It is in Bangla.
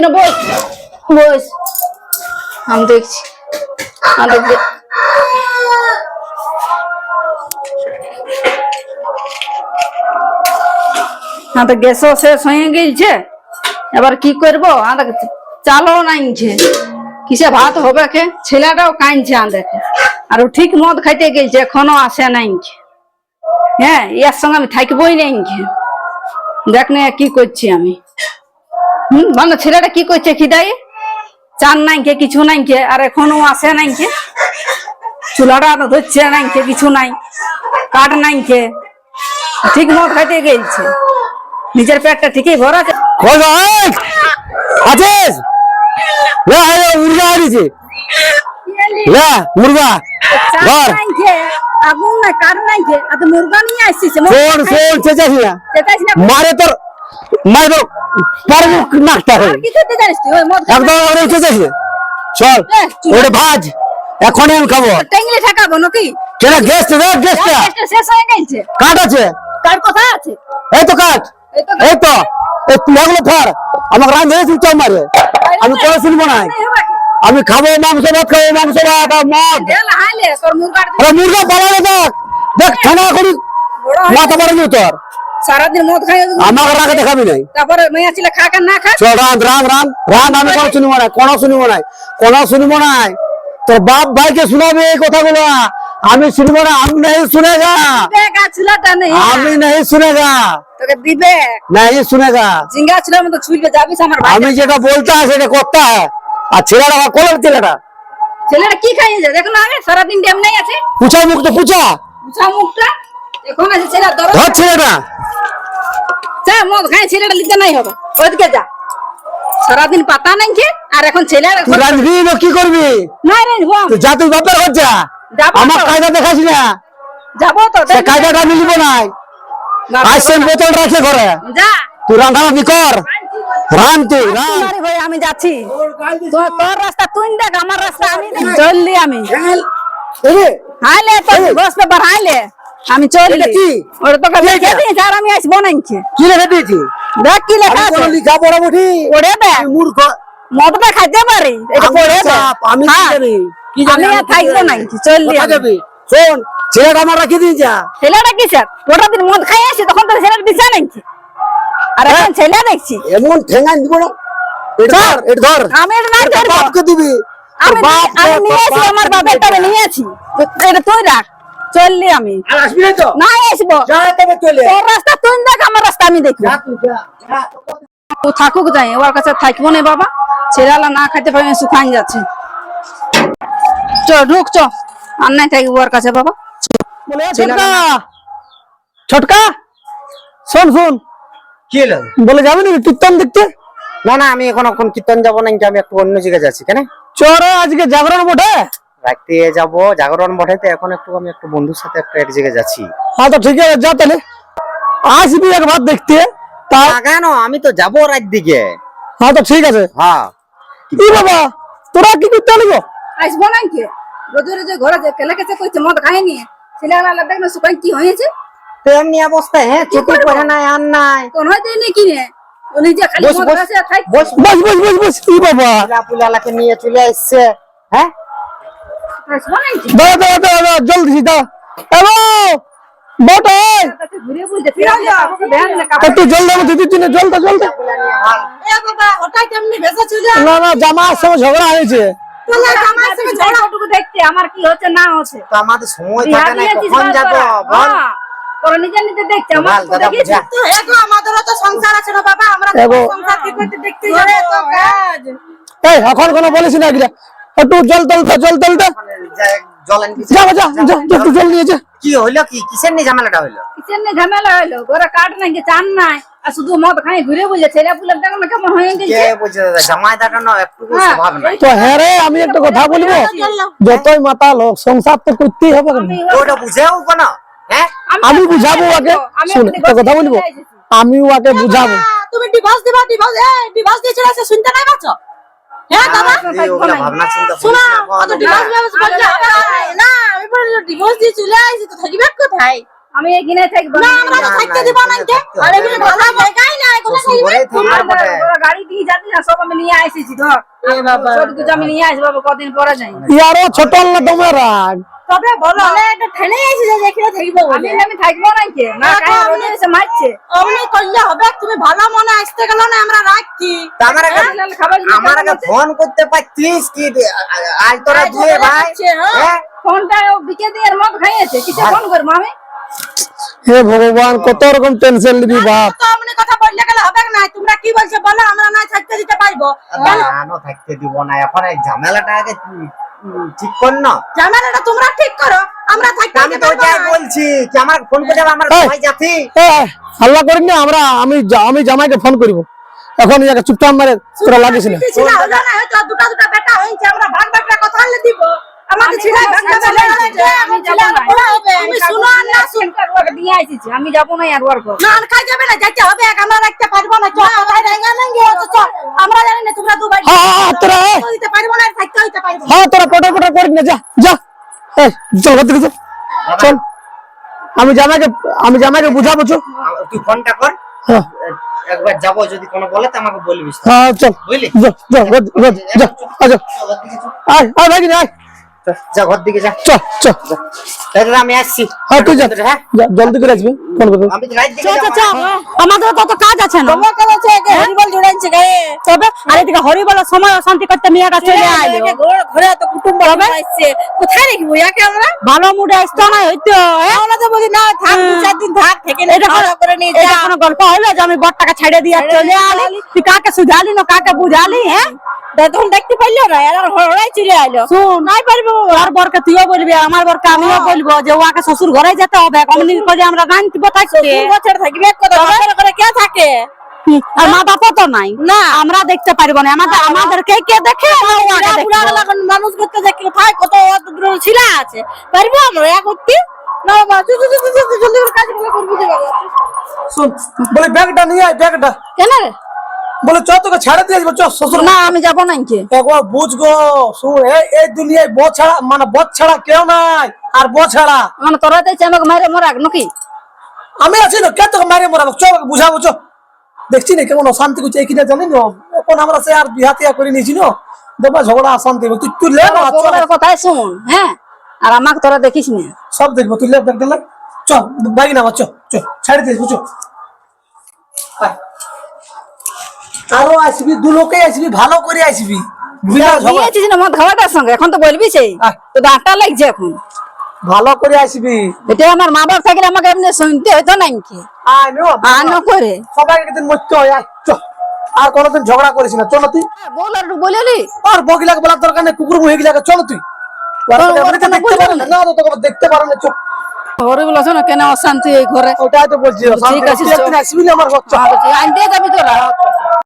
এখানে বস বস আমি দেখছি গ্যাস শেষ হয়ে গেছে এবার কি করবো চালও নাইছে কিসে ভাত হবে কে ছেলেটাও কাঁদছে দেখে আর ঠিক মদ খাইতে গেছে এখনো আসে নাই হ্যাঁ এর সঙ্গে আমি থাকবোই নাই দেখ না কি করছি আমি মানে ছেলেটা কি করছে খিদাই চান নাই কে কিছু নাই কে আর এখনো আসে নাই কে চুলাটা তো ধরছে নাই কে কিছু নাই কাঠ নাই কে ঠিক মদ খাইতে গেছে নিজের পেটটা ঠিকই ভরা আছিস মুরগা হারিয়েছে মুরগা আগুন না কাঠ নাই কে আর মুরগা নিয়ে আসছিস মারে তোর মারবো নাকটা একদম চল ওটা ভাজ এখনই আমি খাবো টেঙ্গলে ঠেকাবো নাকি কেন গ্যাসটা শেষ হয়ে গেছে কাঠ আছে কাঠ কোথায় আছে এই তো কাঠ এই তো এগুলো ফর আমাকে রান দিয়েছি তো মারে আমি কোনো শুনবো না আমি খাবো মাংস ভাত খাবো মাংস ভাত আর মদ মুরগা পালালে দেখ ঠান্ডা করি মাথা মারে নি তোর সারাদিন মদ খাই আমাকে রাখে দেখাবি নাই তারপরে মেয়া ছিল খা না খা চল রান আমি কোনো শুনবো না তোর বাপ ভাইকে শোনাবে এই কথাগুলো আমি শুনবো না আমি नहीं सुनेगा আমি नहीं सुनेगा তোকে দিবে नहीं सुनेगा জিঙ্গা ছিল মত ছুইবে যাবিস আমার ভাই আমি যেটা বলতা সেটা করতা আর ছেলেটা কোলের ছেলেটা কি খাইয়ে যায় দেখো না আগে সারা দিন ডেম নাই আছে পুছা মুখ তো পুছা মুখটা এখন আছে ছেলে ধর ছেলেটা যা মদ খাই ছেলেটা লিখতে নাই হবে ওদিকে যা সারা দিন পাতা নাই কি আর এখন ছেলেটা তুই রাঁধবি না কি করবি না রে তুই যা তুই বাপের ঘর যা আমার কায়দা দেখাস না যাবো তো সে কায়দাটা মিলবো না আইসেন বোতল রাখে ঘরে যা তুই রান্ধাবান্নি কর রান তুই রান ভাই আমি যাচ্ছি তোর রাস্তা তুই দেখ আমার রাস্তা আমি চললি আমি হাইলে তো বস পেপার হাইলে আমি চললি ওরে তো কবে কে দিয়েছ আর আমি আসবো না কি লেখা দিয়েছি দেখ কি লেখা আছে লিখা পড়া বুঝি ওরে দে মূর্খ মদটা খাইতে পারি এটা পড়ে দে আমি কি জানি কি আমি আর থাকবো না চললি যাবি শোন ছেলেটা আমার রাখি দিয়ে যা ছেলেটা কি স্যার ওটা দিন মদ খাই আসি তখন তো ছেলেটা দিছে নাকি আর এখন ছেলে দেখছি এমন ঠেঙ্গা দিব না এটা ধর আমি এটা না ধরব বাপকে দিবি আমি নিয়ে আসি আমার বাবারটা নিয়ে আসি এটা তুই রাখ চললি আমি আর আসবি না তো না আসবো যা তবে চলে তোর রাস্তা তুই দেখ আমার রাস্তা আমি দেখি যা তুই যা ও থাকুক যাই ওর কাছে থাকবো না বাবা ছেলেলা না খাইতে পারি শুকান যাচ্ছে চ ঢুক চ আর নাই থাকবো ওর কাছে বাবা ছোটকা শোন কি হলো বলে যাবি না কীর্তন দেখতে না আমি এখন কীর্তন যাবো না আমি একটু অন্য জায়গায় যাচ্ছি কেন চোর আজকে জাগরণ বটে রাখতে যাবো জাগরণ বঠাইতে এখন আমি একটু বন্ধুর সাথে এক জায়গায় যাচ্ছি হ্যাঁ তো ঠিক আছে যা তাহলে আসবি একবার দেখতে তা কেন আমি তো যাবো রাত দিকে হ্যাঁ তো ঠিক আছে হ্যাঁ কি বাবা তোরা কি করতে আলি গো আসবো না কি রোজে রোজে ঘরে যে কেলে কেছে কইছে মদ খাইনি ছেলেলা দেখ না শুকাই কি হয়েছে তো এমনি অবস্থায় হ্যাঁ চুটি পরে নাই আর নাই কোন হইতে নেই কি রে উনি যে খালি মদ খাইছে খাই বস কি বাবা পুলালাকে নিয়ে চলে আসছে হ্যাঁ আসবো না কি দাও জলদি দাও এলো বটে ঘুরে বুঝতে ফিরে যাও ধ্যান না একটু জল দাও দিদি জল এ বাবা ওটাই কেমনি ভেসে চলে না জামার সঙ্গে ঝগড়া হয়েছে তোলা জামার সঙ্গে ঝগড়াটুকু দেখতে আমার কি হচ্ছে না হচ্ছে তো আমাদের সময় থাকে না কখন যাবো বল তোরা নিজে দেখতে আমার দেখিস তো এগো আমাদেরও তো সংসার আছে না বাবা আমরা সংসার কি করতে দেখতে যাবে তো কাজ এই এখন কোনো বলিস না কি একটু জল দে জল আনবি যা জল নিয়ে যা কি হইলো কি কিসের নিয়ে ঝামেলাটা হইলো ঝামেলা হইলো ঘরে কাঠ নাই কি চান নাই আর শুধু মদ খাই ঘুরে বুঝে ছেলে পুলে দেখো না কেমন হয়ে গেছে কে বুঝে দাদা জামাই দাঁড়ানো একটু স্বভাব নাই তো হ্যাঁ রে আমি একটা কথা বলবো যতই মাতা লোক সংসার তো করতেই হবে ওটা বুঝেও কোন হ্যাঁ আমি বুঝাবো ওকে শুন একটা কথা বলবো আমি ওকে বুঝাবো তুমি ডিভোর্স দিবা ডিভোর্স দিয়ে চলে শুনতে নাই পাচ্ছ হ্যাঁ দাদা ওগুলা ভাবনা চিন্তা শোনা কত ডিভোর্স বলছে না আমি বলি ডিভোর্স দিয়ে চলে আইছি তো থাকবে কোথায় আমি এখানে থাকবো না আমরা তো থাকতে দিব না কে আরে এগুলো ভালো জায়গাই না এগুলো শ্বশুর ঘরেই থাকবার বটে। ওরা গাড়ি দিয়ে যাচ্ছি না সব আমি নিয়ে আসিছি ধর ছোট কিছু আমি নিয়ে আসবো বাবা, কদিন পরে যাই ইয়ারও ছোট না তোমরা তবে বলো মানে এটা ঠেলে আইছি যে এখানে থাকবো আমি আমি থাকবো না কে না কাই রোদে এসে মারছে অমনি করলে হবে তুমি ভালো মনে আসতে গেল না আমরা রাখছি তা আমার আমাকে ফোন করতে পারতিস কি আজ তোরা দুয়ে ভাই হ্যাঁ? ফোনটা ও বিকে দিয়ে এর মদ খাইয়েছে কিসে ফোন করবো আমি হে ভগবান কত রকম টেনশন নিবি বাপ তো অমনি কথা বললে গেলে হবে না তোমরা কি বলছো বলো আমরা না থাকতে দিতে পারবো না থাকতে দিব না এখন এই ঝামেলাটা আগে ঠিক কর না। ঝামেলাটা তোমরা ঠিক করো আমরা থাকতে আমি দিতে তো পারবো যাই না। বলছি যে আমার ফোন করে আমার এই। ভাই জাতি হাল্লা করিস না আমি জামাইকে ফোন করিব এখন ইয়াকে চুপচাপ মারে তোরা লাগিস না কিছু না হলো না হয়তো দুটা দুটা বেটা হইছে আমরা ভাগ ভাগটা কথা হলে দিব আমাদের ছেলে ভাগটা বেটা হইছে আমি যাব না তুমি শুনো আর না শুনো ওকে দিয়ে আসিছি আমি যাবো না আর ওর না আর খাই যাবে না যাইতে হবে আমরা রাখতে পারবো না চল ভাই রাইগা নাঙ্গে তো চল আমরা জানি না তোমরা দুবার তোরা দিতে পারবো না আর থাকতে হইতে পারবো না। হ্যাঁ তোরা পটর পটর করিস না যা যা এই চল ঘর থেকে চল চল আমি জামাইকে বুঝাবো চল তুই ফোনটা কর হ্যাঁ একবার যাবো যদি কোনো বলে তো আমাকে বলবি হ্যাঁ চল বুঝলি যা যা যা আচ্ছা আয় আয় ভাই আয় যা ঘর দিকে যা চল চল তাহলে আমি আসছি হ্যাঁ তুই যা হ্যাঁ যা, জলদি করে আসবি ফোন করবি আমি রাত দিকে যাবো। আমাদের তো কাজ আছে না তোমার কাজ আছে হরিবল জুড়াইছে গায়ে তবে আর এদিকে হরিবল সময় শান্তি করতে মিয়াটা চলে আইলো ঘরে তো কুটুম্ব আসছে কোথায় রাখবো ইয়াকে আমরা ভালো মুডে আসতো না হইতো আমরা তো বলি না থাক দু চার দিন থাক থেকে এটা করে নিয়ে যা কোনো গল্প হইলো যে আমি বড়টাকে ছেড়ে দিয়ে চলে আলি তুই কাকে সুঝালি না কাকে বুঝালি হ্যাঁ তখন দেখতে পাইলো না আর হড়াই চলে আইলো শুন নাই পারবো আর বরকে তুইও বলবি আমার বরকে আমিও বলবো যে ওকে শ্বশুর ঘরে যেতে হবে অমনি করে আমরা রান্তিব থাকতে বছর থাকবে কথা করে কে থাকে আর মা বাবা তো নাই না আমরা দেখতে পারবো না আমাদের কে কে দেখে মানুষ করতে দেখে কোথায় কত ছিলা আছে পারবো আমরা এক করতে না বাবা জলদি করে কাজগুলো করবি যে বাবা শুন বলে ব্যাগটা নিয়ে আয় ব্যাগটা কেন রে বলে চ তোকে ছাড়ে দিয়ে আসবো চ শ্বশুর না আমি যাবো না কে একবার বুঝ গো শুন এই দুনিয়ায় বউ ছাড়া মানে বদ ছাড়া কেউ নাই আর বউ ছাড়া মানে তোরা দেখছি আমাকে মারে মরাক নাকি আমি আছি না কে তোকে মারে মরাবো চ আমাকে বুঝাবো চ দেখছি না কেমন অশান্তি করছে এইখানে জানি না এখন আমরা সে আর বিয়া টিয়া করে নিয়েছি না দেবা ঝগড়া অশান্তি হবে তুই তুই লে না চ, বউয়ের কথাই শুন হ্যাঁ আর আমাকে তোরা দেখিস না সব দেখবো তুই লে ব্যাগটা লে চ বাইক না চ চ ছাড়ে দিয়ে চ আয়। আরো আসবি দু লোকে আসবি ভালো করে আসবি বুঝলা ঝগড়া দিয়েছিস না মদ খাওয়াটার সঙ্গে এখন তো বলবি সেই আহ। তো ডাটা লাগছে এখন ভালো করে আসবি এটা আমার মা বাপ থাকলে আমাকে এমনি শুনতে হইতো না কি আয় নো আনো করে সবাই একদিন মরতে হয় আয় চ আর কোনোদিন ঝগড়া করিস না চল তুই বল আর বলেলি আর বগিলাকে বলার দরকার নেই কুকুর মুহে গিলাকে চল তুই ওর কেন দেখতে পারে না তো তোকে দেখতে পারে না চল ঘরে বলেছো না কেন অশান্তি এই ঘরে ওটাই তো বলছি ঠিক আছে, তুই একদিন আসবি না আমার ঘর চল আনতে যাবি তোরা